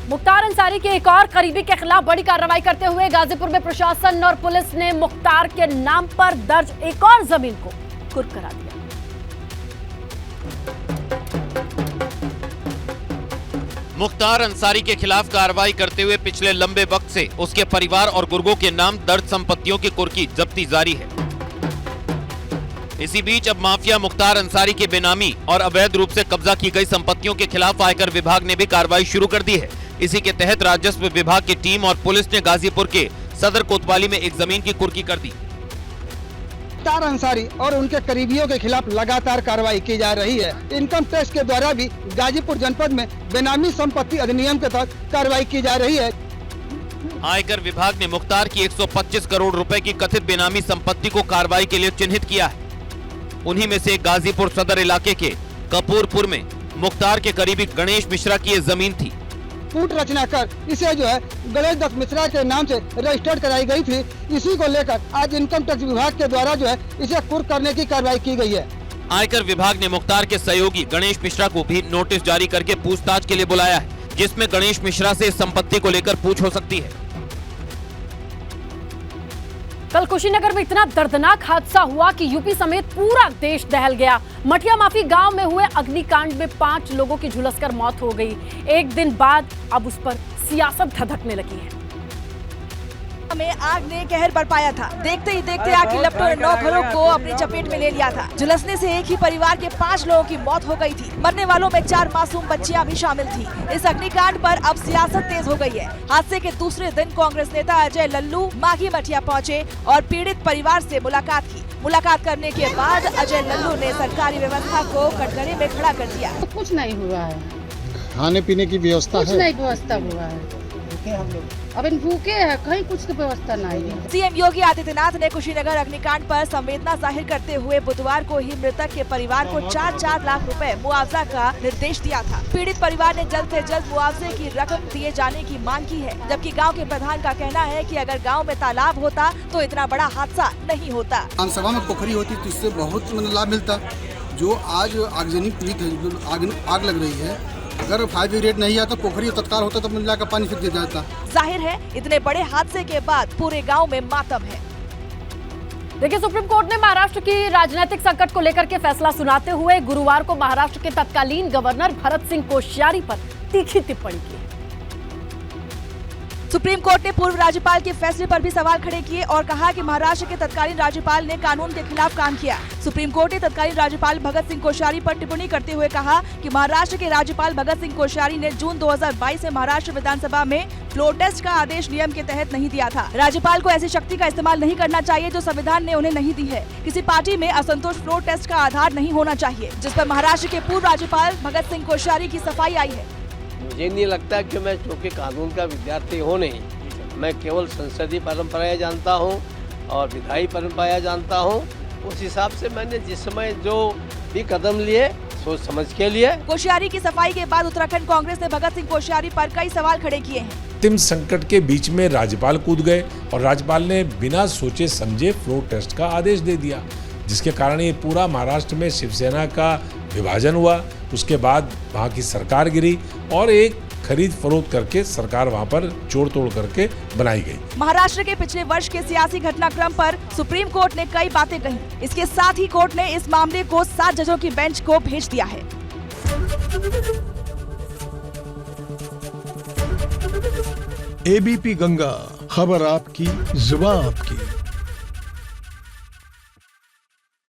मुख्तार अंसारी के एक और करीबी के खिलाफ बड़ी कार्रवाई करते हुए गाजीपुर में प्रशासन और पुलिस ने मुख्तार के नाम पर दर्ज एक और जमीन को कुर्क करा दिया। मुख्तार अंसारी के खिलाफ कार्रवाई करते हुए पिछले लंबे वक्त से उसके परिवार और गुर्गों के नाम दर्ज संपत्तियों की कुर्की जब्ती जारी है। इसी बीच अब माफिया मुख्तार अंसारी के बेनामी और अवैध रूप से कब्जा की गई संपत्तियों के खिलाफ आयकर विभाग ने भी कार्रवाई शुरू कर दी है। इसी के तहत राजस्व विभाग की टीम और पुलिस ने गाजीपुर के सदर कोतवाली में एक जमीन की कुर्की कर दी। मुख्तार अंसारी और उनके करीबियों के खिलाफ लगातार कार्रवाई की जा रही है। इनकम टैक्स के द्वारा भी गाजीपुर जनपद में बेनामी संपत्ति अधिनियम के तहत कार्रवाई की जा रही है। आयकर विभाग ने मुख्तार की 125 करोड़ रुपए की कथित बेनामी संपत्ति को कार्रवाई के लिए चिन्हित किया है। उन्हीं में से गाजीपुर सदर इलाके के कपूरपुर में मुख्तार के करीबी गणेश मिश्रा की ये जमीन थी। कूट रचना कर इसे जो है गणेश दत्त मिश्रा के नाम से रजिस्टर्ड कराई गई थी। इसी को लेकर आज इनकम टैक्स विभाग के द्वारा जो है इसे कुर्क करने की कार्रवाई की गई है। आयकर विभाग ने मुख्तार के सहयोगी गणेश मिश्रा को भी नोटिस जारी करके पूछताछ के लिए बुलाया है, जिसमें गणेश मिश्रा से इस संपत्ति को लेकर पूछ हो सकती है। कल कुशीनगर में इतना दर्दनाक हादसा हुआ कि यूपी समेत पूरा देश दहल गया। मठिया माफी गांव में हुए अग्निकांड में 5 लोगों की झुलसकर मौत हो गई। एक दिन बाद अब उस पर सियासत धधकने लगी है। में आग ने कहर बरपाया था। देखते ही देखते आग की लपटों ने 9 घरों को अपनी चपेट में ले लिया था। झुलसने से एक ही परिवार के 5 लोगों की मौत हो गई थी। मरने वालों में 4 मासूम बच्चियां भी शामिल थी। इस अग्निकांड पर अब सियासत तेज हो गई है। हादसे के दूसरे दिन कांग्रेस नेता अजय लल्लू माघी मठिया पहुंचे और पीड़ित परिवार से मुलाकात की। मुलाकात करने के बाद अजय लल्लू ने सरकारी व्यवस्था को कटघरे में खड़ा कर दिया। कुछ नहीं हुआ है, खाने पीने की व्यवस्था कुछ है, नहीं व्यवस्था हुआ है। अब इन भूखे है, कहीं कुछ की व्यवस्था नहीं है। सीएम योगी आदित्यनाथ ने कुशीनगर अग्निकांड पर संवेदना जाहिर करते हुए बुधवार को ही मृतक के परिवार को 4-4 लाख रुपए मुआवजा का निर्देश दिया था। पीड़ित परिवार ने जल्द से जल्द मुआवजे की रकम दिए जाने की मांग की है, जबकि गांव के प्रधान का कहना है कि अगर गांव में तालाब होता तो इतना बड़ा हादसा नहीं होता। विधानसभा में पोखरी होती तो इससे बहुत लाभ मिलता। जो आज आगजनी पीड़ित है, जो आग लग रही है, अगर फायर ब्रिगेड नहीं आता, पोखरी तत्काल होता तो मिला का पानी फिर गिर जाता। जाहिर है इतने बड़े हादसे के बाद पूरे गांव में मातम है। देखिए, सुप्रीम कोर्ट ने महाराष्ट्र की राजनीतिक संकट को लेकर के फैसला सुनाते हुए गुरुवार को महाराष्ट्र के तत्कालीन गवर्नर भरत सिंह कोश्यारी पर तीखी टिप्पणी की। सुप्रीम कोर्ट ने पूर्व राज्यपाल के फैसले पर भी सवाल खड़े किए और कहा कि महाराष्ट्र के तत्कालीन राज्यपाल ने कानून के खिलाफ काम किया। सुप्रीम कोर्ट ने तत्कालीन राज्यपाल भगत सिंह कोश्यारी पर टिप्पणी करते हुए कहा कि महाराष्ट्र के राज्यपाल भगत सिंह कोश्यारी ने जून 2022 में महाराष्ट्र विधानसभा में फ्लोर टेस्ट का आदेश नियम के तहत नहीं दिया था। राज्यपाल को ऐसी शक्ति का इस्तेमाल नहीं करना चाहिए जो संविधान ने उन्हें नहीं दी है। किसी पार्टी में असंतोष फ्लोर टेस्ट का आधार नहीं होना चाहिए, जिस पर महाराष्ट्र के पूर्व राज्यपाल भगत सिंह कोश्यारी की सफाई आई है। मुझे नहीं लगता कि मैं चूँकि कानून का विद्यार्थी हूँ नहीं, मैं केवल संसदीय परंपराएं जानता हूं और विधायी परंपराएं जानता हूं। उस हिसाब से मैंने जिस समय जो भी कदम लिए सोच समझ के लिए। कोश्यारी की सफाई के बाद उत्तराखंड कांग्रेस ने भगत सिंह कोश्यारी पर कई सवाल खड़े किए हैं। अंतिम संकट के बीच में राज्यपाल कूद गए और राज्यपाल ने बिना सोचे समझे फ्लोर टेस्ट का आदेश दे दिया, जिसके कारण ये पूरा महाराष्ट्र में शिवसेना का विभाजन हुआ। उसके बाद वहाँ की सरकार गिरी और एक खरीद फरोख्त करके सरकार वहां पर जोड़ तोड़ करके बनाई गई। महाराष्ट्र के पिछले वर्ष के सियासी घटनाक्रम पर सुप्रीम कोर्ट ने कई बातें कही। इसके साथ ही कोर्ट ने इस मामले को 7 जजों की बेंच को भेज दिया है। एबीपी गंगा, खबर आपकी, जुबान आपकी।